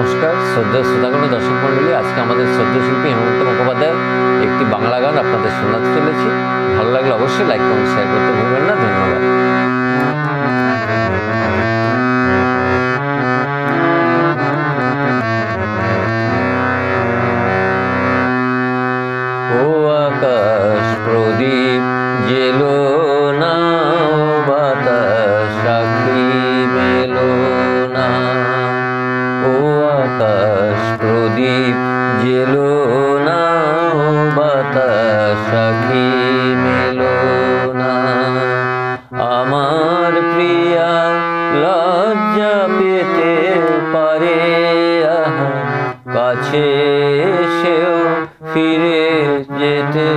নমস্কার শ্রদ্ধেয় শ্রোতাগণ দর্শক মণ্ডলী, আজকে আমাদের শ্রদ্ধেয় শিল্পী হেমন্ত মুখোপাধ্যায়ের একটি বাংলা গান আপনাদের শোনাতে চলেছি। ভালো লাগলে অবশ্যই লাইক কমেন্ট শেয়ার করতে ভুলবেন না। ধন্যবাদ। ও আকাশ প্রদীপ জেলো না, বাতাস সাক্ষী মেলো না। ও আকাশ প্রদীপ জেলো না, বাতাস সাক্ষী মেলো না। আমার প্রিয়া লজ্জা পেতে পারে, কাছে এসেও ফিরে যেতে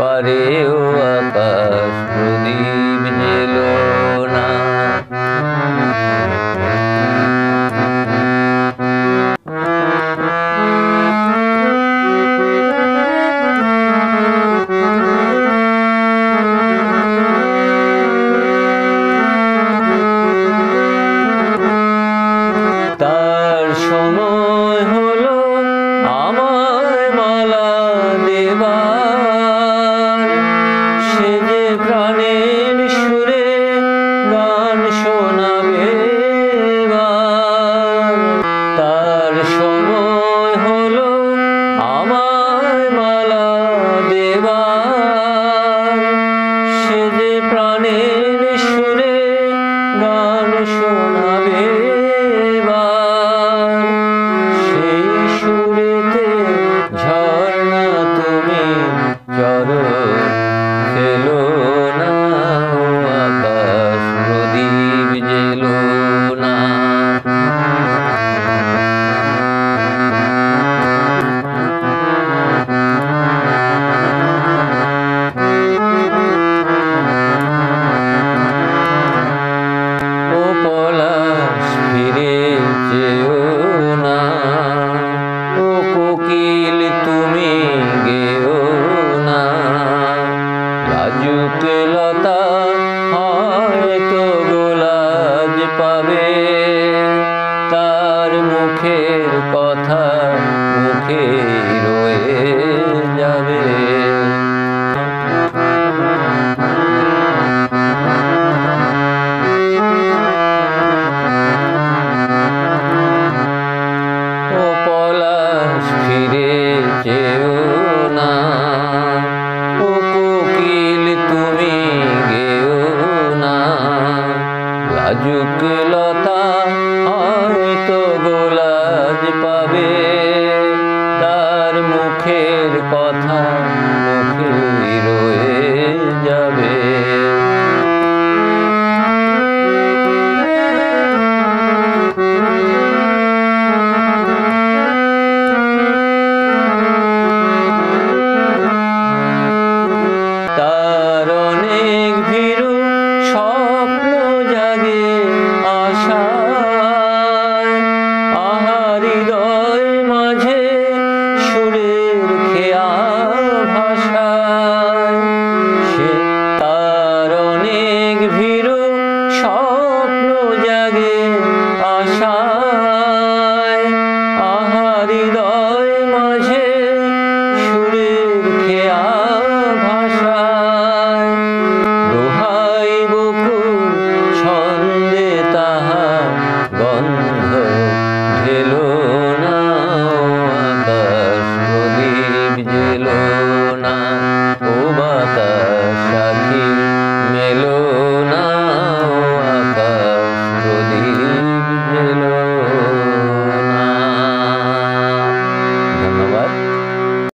পারে। ও আকাশ প্রদীপ জেলো না। তার সময় হলো আমায় মালা দেবার, সে যে প্রাণের সুরে গান শোনাবে এবার। তার সময় হলো আমায় মালা দেবার, সে যে প্রাণের সুরে গান শোনাবে। সেই সুরেতে ঝর্ণা তুমি চরো খেলো না। ও আকাশ প্রদীপ জেলো না। ও পলাশ ফিরে যেও না, ও কোকিল তুমি গেও না। লাজুক লতা হয়তো গোলাজ পাবে, তার মুখের কথা মুখে রয়ে